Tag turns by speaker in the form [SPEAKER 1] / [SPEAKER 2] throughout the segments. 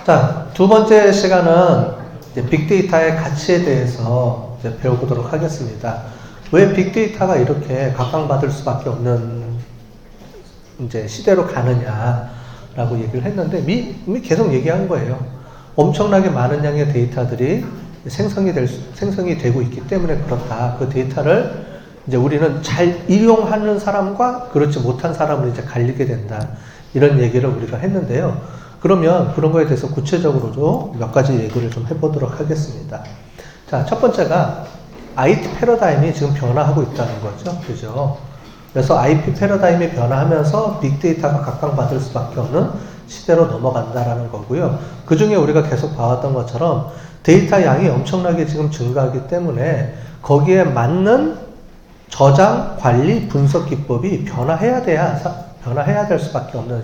[SPEAKER 1] 자, 두 번째 시간은 이제 빅데이터의 가치에 대해서 이제 배워보도록 하겠습니다. 왜 빅데이터가 이렇게 각광받을 수밖에 없는 이제 시대로 가느냐라고 얘기를 했는데 이미 계속 얘기한 거예요. 엄청나게 많은 양의 데이터들이 생성이 되고 있기 때문에 그렇다. 그 데이터를 이제 우리는 잘 이용하는 사람과 그렇지 못한 사람을 이제 갈리게 된다. 이런 얘기를 우리가 했는데요. 그러면 그런 거에 대해서 구체적으로도 몇 가지 얘기를 좀 해보도록 하겠습니다. 자, 첫 번째가 IT 패러다임이 지금 변화하고 있다는 거죠. 그죠? 그래서 IP 패러다임이 변화하면서 빅데이터가 각광받을 수밖에 없는 시대로 넘어간다라는 거고요. 그 중에 우리가 계속 봐왔던 것처럼 데이터 양이 엄청나게 지금 증가하기 때문에 거기에 맞는 저장, 관리, 분석 기법이 변화해야 될 수밖에 없는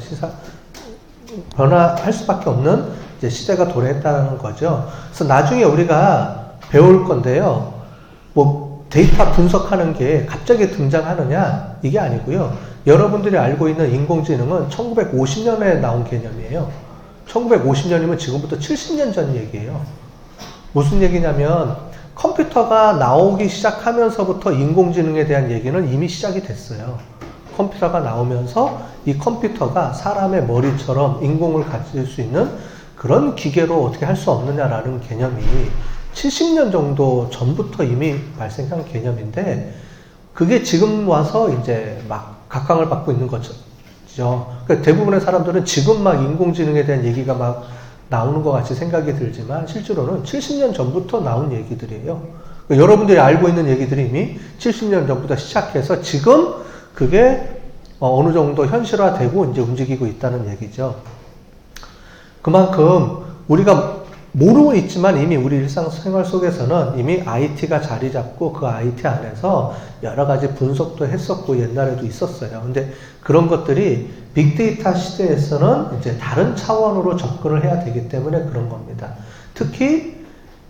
[SPEAKER 1] 변화할 수밖에 없는 이제 시대가 도래했다는 거죠. 그래서 나중에 우리가 배울 건데요. 뭐 데이터 분석하는 게 갑자기 등장하느냐 이게 아니고요. 여러분들이 알고 있는 인공지능은 1950년에 나온 개념이에요. 1950년이면 지금부터 70년 전 얘기예요. 무슨 얘기냐면 컴퓨터가 나오기 시작하면서부터 인공지능에 대한 얘기는 이미 시작이 됐어요. 컴퓨터가 나오면서 이 컴퓨터가 사람의 머리처럼 인공을 가질 수 있는 그런 기계로 어떻게 할 수 없느냐라는 개념이 70년 정도 전부터 이미 발생한 개념인데 그게 지금 와서 이제 막 각광을 받고 있는 거죠. 그러니까 대부분의 사람들은 지금 막 인공지능에 대한 얘기가 막 나오는 것 같이 생각이 들지만 실제로는 70년 전부터 나온 얘기들이에요. 그러니까 여러분들이 알고 있는 얘기들이 이미 70년 전부터 시작해서 지금 그게 어느 정도 현실화되고 이제 움직이고 있다는 얘기죠. 그만큼 우리가 모르고 있지만 이미 우리 일상생활 속에서는 이미 IT가 자리 잡고 그 IT 안에서 여러 가지 분석도 했었고 옛날에도 있었어요. 근데 그런 것들이 빅데이터 시대에서는 이제 다른 차원으로 접근을 해야 되기 때문에 그런 겁니다. 특히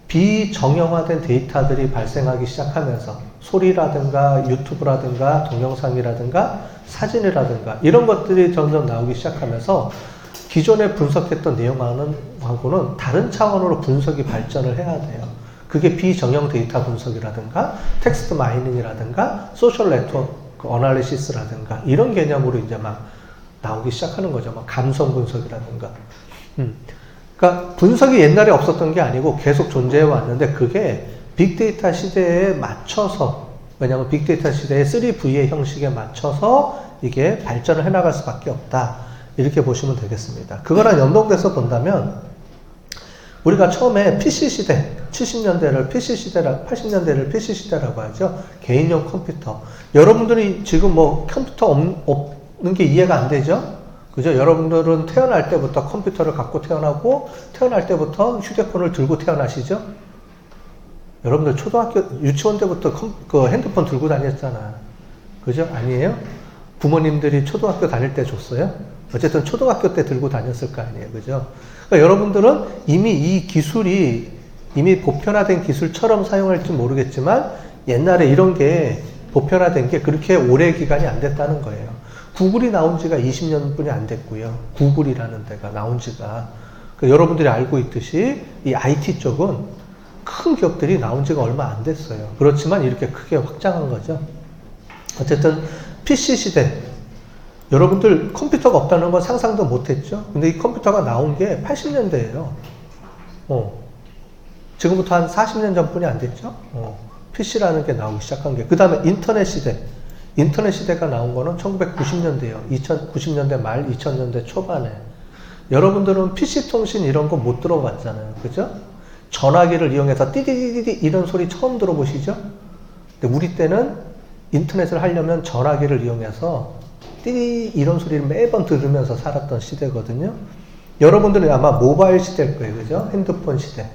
[SPEAKER 1] 비정형화된 데이터들이 발생하기 시작하면서 소리라든가 유튜브라든가 동영상이라든가 사진이라든가 이런 것들이 점점 나오기 시작하면서 기존에 분석했던 내용하고는 다른 차원으로 분석이 발전을 해야 돼요. 그게 비정형 데이터 분석이라든가 텍스트 마이닝이라든가 소셜 네트워크 어널리시스라든가 이런 개념으로 이제 막 나오기 시작하는 거죠. 막 감성 분석이라든가. 그러니까 분석이 옛날에 없었던 게 아니고 계속 존재해 왔는데 그게 빅데이터 시대에 맞춰서 왜냐하면 빅데이터 시대의 3V의 형식에 맞춰서 이게 발전을 해나갈 수밖에 없다. 이렇게 보시면 되겠습니다. 그거랑 연동돼서 본다면 우리가 처음에 PC 시대, 70년대를 PC 시대라, 80년대를 PC 시대라고 하죠. 개인용 컴퓨터. 여러분들이 지금 뭐 컴퓨터 없는 게 이해가 안 되죠? 그죠? 여러분들은 태어날 때부터 컴퓨터를 갖고 태어나고 태어날 때부터 휴대폰을 들고 태어나시죠? 여러분들 초등학교, 유치원 때부터 그 핸드폰 들고 다녔잖아. 그죠? 아니에요? 부모님들이 초등학교 다닐 때 줬어요? 어쨌든 초등학교 때 들고 다녔을 거 아니에요. 그죠? 그러니까 여러분들은 이미 이 기술이 이미 보편화된 기술처럼 사용할지 모르겠지만 옛날에 이런 게 보편화된 게 그렇게 오래 기간이 안 됐다는 거예요. 구글이 나온 지가 20년 뿐이 안 됐고요. 구글이라는 데가 나온 지가. 그러니까 여러분들이 알고 있듯이 이 IT 쪽은 큰 기업들이 나온 지가 얼마 안 됐어요. 그렇지만 이렇게 크게 확장한 거죠. 어쨌든 PC 시대. 여러분들 컴퓨터가 없다는 건 상상도 못했죠. 근데 이 컴퓨터가 나온 게 80년대예요. 지금부터 한 40년 전뿐이 안 됐죠. PC라는 게 나오기 시작한 게. 그 다음에 인터넷 시대. 인터넷 시대가 나온 거는 1990년대예요. 90년대 말, 2000년대 초반에. 여러분들은 PC 통신 이런 거 못 들어봤잖아요. 그죠? 전화기를 이용해서 띠디디디디 이런 소리 처음 들어보시죠? 근데 우리 때는 인터넷을 하려면 전화기를 이용해서 띠리 이런 소리를 매번 들으면서 살았던 시대거든요. 여러분들은 아마 모바일 시대일 거예요. 그죠? 핸드폰 시대.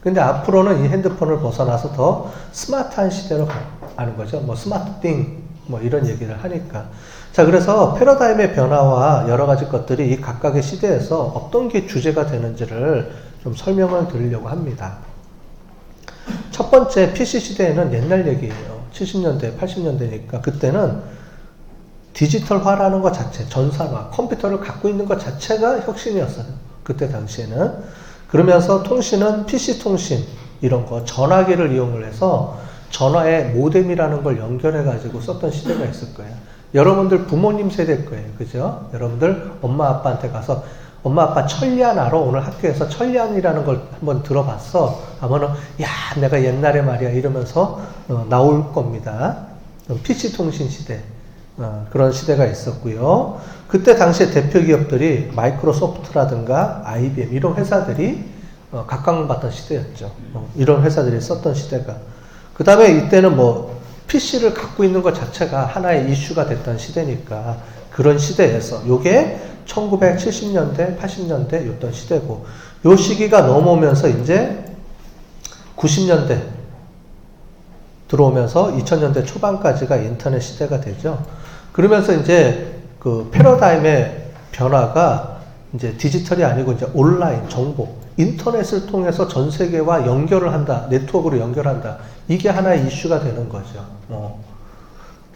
[SPEAKER 1] 근데 앞으로는 이 핸드폰을 벗어나서 더 스마트한 시대로 가는 거죠. 뭐 스마트띵 뭐 이런 얘기를 하니까. 자, 그래서 패러다임의 변화와 여러 가지 것들이 이 각각의 시대에서 어떤 게 주제가 되는지를 좀 설명을 드리려고 합니다. 첫 번째 PC 시대에는 옛날 얘기예요. 70년대, 80년대니까 그때는 디지털화라는 것 자체, 전산화, 컴퓨터를 갖고 있는 것 자체가 혁신이었어요. 그때 당시에는. 그러면서 통신은 PC 통신 이런 거 전화기를 이용을 해서 전화에 모뎀이라는 걸 연결해 가지고 썼던 시대가 있을 거예요. 여러분들 부모님 세대일 거예요. 그죠? 여러분들 엄마 아빠한테 가서 엄마 아빠 천리안 알아? 오늘 학교에서 천리안이라는 걸 한번 들어봤어? 하면은 야 내가 옛날에 말이야 이러면서 나올 겁니다. PC 통신 시대 그런 시대가 있었고요. 그때 당시에 대표 기업들이 마이크로소프트라든가 IBM 이런 회사들이 각광받던 시대였죠. 이런 회사들이 썼던 시대가. 그 다음에 이때는 뭐 PC를 갖고 있는 것 자체가 하나의 이슈가 됐던 시대니까 그런 시대에서 요게 1970년대, 80년대 였던 시대고 요 시기가 넘어오면서 이제 90년대 들어오면서 2000년대 초반까지가 인터넷 시대가 되죠. 그러면서 이제 그 패러다임의 변화가 이제 디지털이 아니고 이제 온라인 정보, 인터넷을 통해서 전 세계와 연결을 한다, 네트워크로 연결한다. 이게 하나의 이슈가 되는 거죠.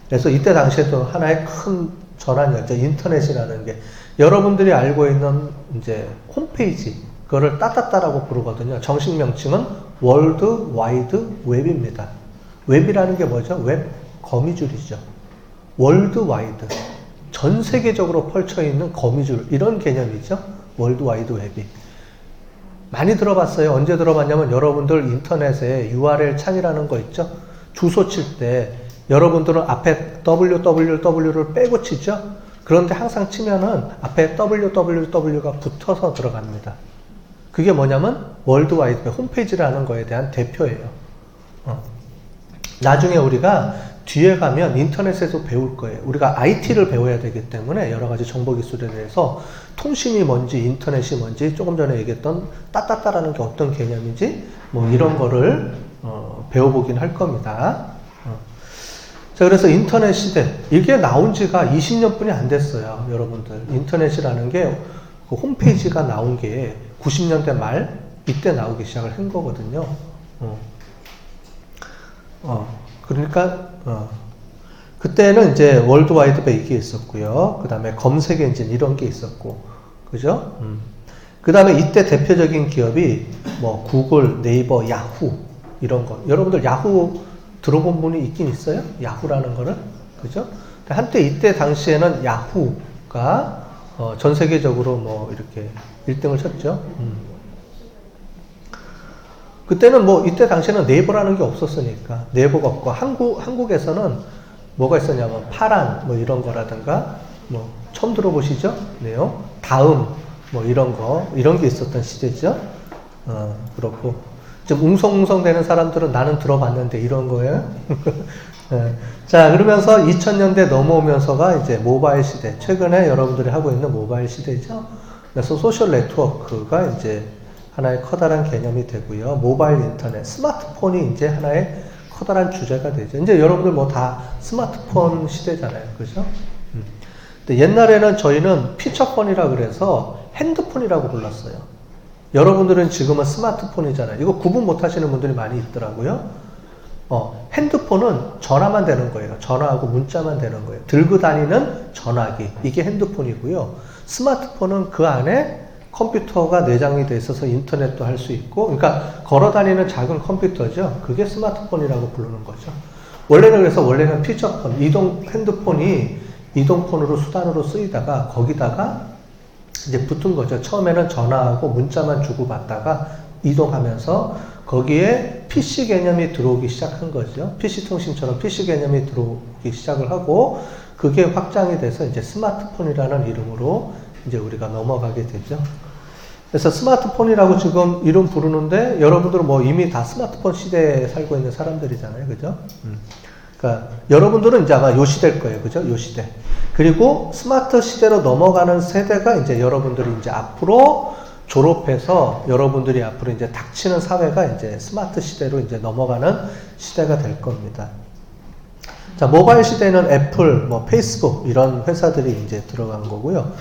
[SPEAKER 1] 그래서 이때 당시에도 하나의 큰 전환이었죠. 인터넷이라는 게. 여러분들이 알고 있는 이제 홈페이지, 그거를 따따따라고 부르거든요. 정식 명칭은 월드 와이드 웹입니다. 웹이라는 게 뭐죠? 웹 거미줄이죠. 월드 와이드. 전 세계적으로 펼쳐 있는 거미줄. 이런 개념이죠. 월드 와이드 웹이. 많이 들어봤어요. 언제 들어봤냐면 여러분들 인터넷에 URL 창이라는 거 있죠? 주소 칠 때 여러분들은 앞에 www를 빼고 치죠? 그런데 항상 치면은 앞에 www가 붙어서 들어갑니다. 그게 뭐냐면 월드와이드 홈페이지라는 거에 대한 대표예요. 나중에 우리가 뒤에 가면 인터넷에서 배울 거예요. 우리가 IT를 배워야 되기 때문에 여러 가지 정보 기술에 대해서 통신이 뭔지 인터넷이 뭔지 조금 전에 얘기했던 따따따라는 게 어떤 개념인지 뭐 이런 거를 배워보긴 할 겁니다. 자, 그래서 인터넷 시대 이게 나온 지가 20년뿐이 안 됐어요. 여러분들 인터넷이라는 게 그 홈페이지가 나온 게 90년대 말 이때 나오기 시작을 한 거거든요. 그러니까 그때는 이제 월드와이드 웹이 있었고요. 그 다음에 검색 엔진 이런 게 있었고, 그죠? 그 다음에 이때 대표적인 기업이 뭐 구글, 네이버, 야후 이런 거. 여러분들 야후 들어본 분이 있긴 있어요? 야후라는 거를, 그죠? 한때 이때 당시에는 야후가 전 세계적으로 뭐 이렇게 1등을 쳤죠. 그때는 뭐 이때 당시에는 네이버라는 게 없었으니까 네이버가 없고 한국에서는 뭐가 있었냐면 파란 뭐 이런 거라든가 뭐 처음 들어보시죠? 네요. 다음 뭐 이런 게 있었던 시대죠. 그렇고 좀 웅성웅성 되는 사람들은 나는 들어봤는데 이런 거예요. 자, 그러면서 2000년대 넘어오면서가 이제 모바일 시대. 최근에 여러분들이 하고 있는 모바일 시대죠. 그래서 소셜 네트워크가 이제 하나의 커다란 개념이 되고요. 모바일 인터넷, 스마트폰이 이제 하나의 커다란 주제가 되죠. 이제 여러분들 뭐 다 스마트폰 시대잖아요. 그죠? 근데 옛날에는 저희는 피처폰이라 그래서 핸드폰이라고 불렀어요. 여러분들은 지금은 스마트폰이잖아요. 이거 구분 못 하시는 분들이 많이 있더라고요. 핸드폰은 전화만 되는 거예요. 전화하고 문자만 되는 거예요. 들고 다니는 전화기. 이게 핸드폰이고요. 스마트폰은 그 안에 컴퓨터가 내장이 돼 있어서 인터넷도 할 수 있고, 그러니까 걸어 다니는 작은 컴퓨터죠. 그게 스마트폰이라고 부르는 거죠. 원래는 피처폰, 핸드폰이 이동폰으로 수단으로 쓰이다가 거기다가 이제 붙은 거죠. 처음에는 전화하고 문자만 주고받다가 이동하면서 거기에 PC 개념이 들어오기 시작한 거죠. PC 통신처럼 PC 개념이 들어오기 시작을 하고 그게 확장이 돼서 이제 스마트폰이라는 이름으로 이제 우리가 넘어가게 되죠. 그래서 스마트폰이라고 지금 이름 부르는데 여러분들은 뭐 이미 다 스마트폰 시대에 살고 있는 사람들이잖아요. 그죠? 그러니까 여러분들은 이제 아마 요 시대일 거예요. 그죠? 요 시대. 그리고 스마트 시대로 넘어가는 세대가 이제 여러분들이 이제 앞으로 졸업해서 여러분들이 앞으로 이제 닥치는 사회가 이제 스마트 시대로 이제 넘어가는 시대가 될 겁니다. 자, 모바일 시대는 애플, 뭐 페이스북 이런 회사들이 이제 들어간 거고요.